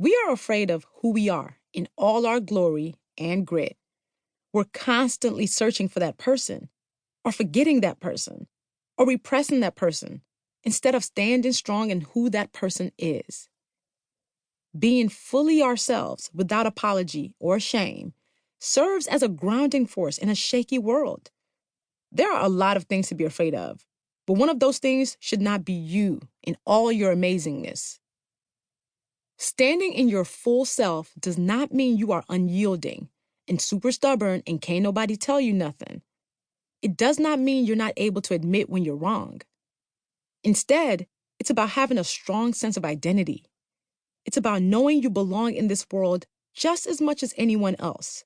We are afraid of who we are in all our glory and grit. We're constantly searching for that person, or forgetting that person, or repressing that person, instead of standing strong in who that person is. Being fully ourselves without apology or shame serves as a grounding force in a shaky world. There are a lot of things to be afraid of, but one of those things should not be you in all your amazingness. Standing in your full self does not mean you are unyielding and super stubborn and can't nobody tell you nothing. It does not mean you're not able to admit when you're wrong. Instead, it's about having a strong sense of identity. It's about knowing you belong in this world just as much as anyone else.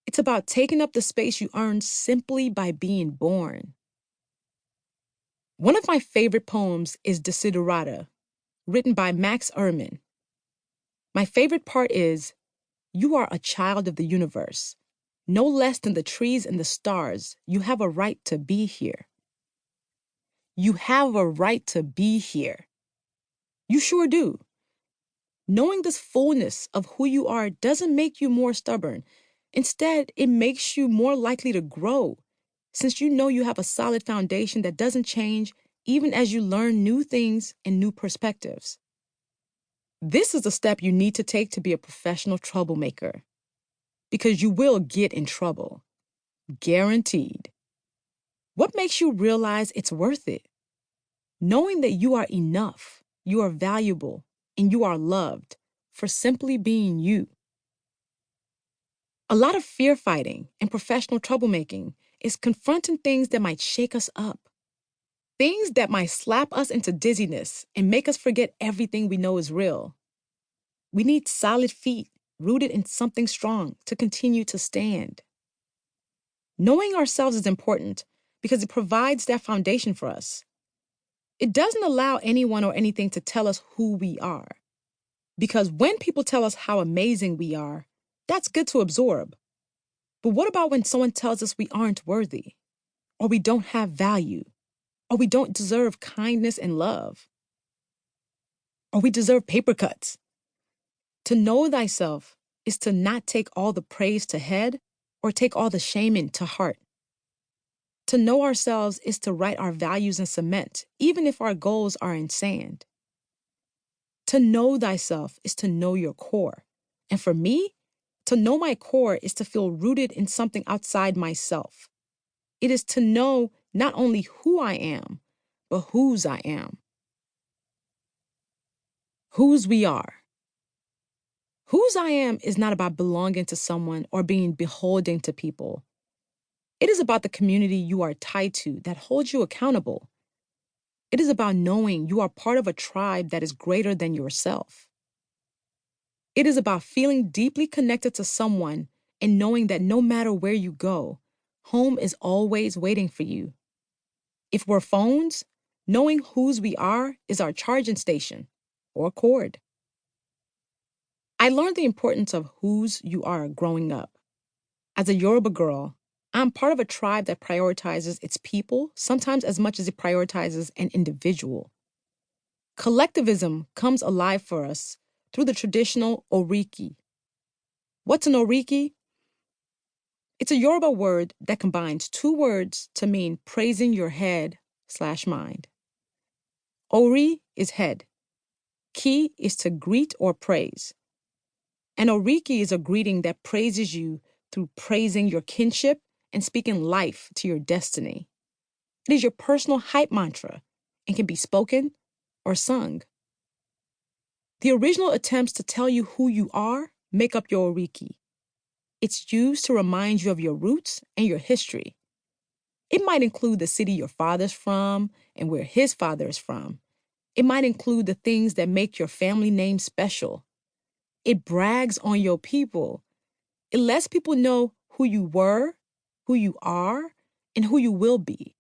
It's about taking up the space you earned simply by being born. One of my favorite poems is Desiderata, written by Max Ehrmann. My favorite part is, "You are a child of the universe. No less than the trees and the stars, you have a right to be here." You have a right to be here. You sure do. Knowing this fullness of who you are doesn't make you more stubborn. Instead, it makes you more likely to grow, since you know you have a solid foundation that doesn't change even as you learn new things and new perspectives. This is a step you need to take to be a professional troublemaker, because you will get in trouble. Guaranteed. What makes you realize it's worth it? Knowing that you are enough, you are valuable, and you are loved for simply being you. A lot of fear fighting and professional troublemaking is confronting things that might shake us up. Things that might slap us into dizziness and make us forget everything we know is real. We need solid feet rooted in something strong to continue to stand. Knowing ourselves is important because it provides that foundation for us. It doesn't allow anyone or anything to tell us who we are. Because when people tell us how amazing we are, that's good to absorb. But what about when someone tells us we aren't worthy, or we don't have value, or we don't deserve kindness and love, or we deserve paper cuts? To know thyself is to not take all the praise to head or take all the shaming to heart. To know ourselves is to write our values in cement, even if our goals are in sand. To know thyself is to know your core. And for me, to know my core is to feel rooted in something outside myself. It is to know not only who I am, but whose I am. Whose we are. Whose I am is not about belonging to someone or being beholden to people. It is about the community you are tied to that holds you accountable. It is about knowing you are part of a tribe that is greater than yourself. It is about feeling deeply connected to someone and knowing that no matter where you go, home is always waiting for you. If we're phones, knowing whose we are is our charging station or cord. I learned the importance of whose you are growing up. As a Yoruba girl, I'm part of a tribe that prioritizes its people sometimes as much as it prioritizes an individual. Collectivism comes alive for us through the traditional oriki. What's an oriki? It's a Yoruba word that combines two words to mean praising your head/mind. Ori is head. Ki is to greet or praise. An oriki is a greeting that praises you through praising your kinship and speaking life to your destiny. It is your personal hype mantra and can be spoken or sung. The original attempts to tell you who you are make up your oriki. It's used to remind you of your roots and your history. It might include the city your father's from and where his father is from. It might include the things that make your family name special. It brags on your people. It lets people know who you were, who you are, and who you will be.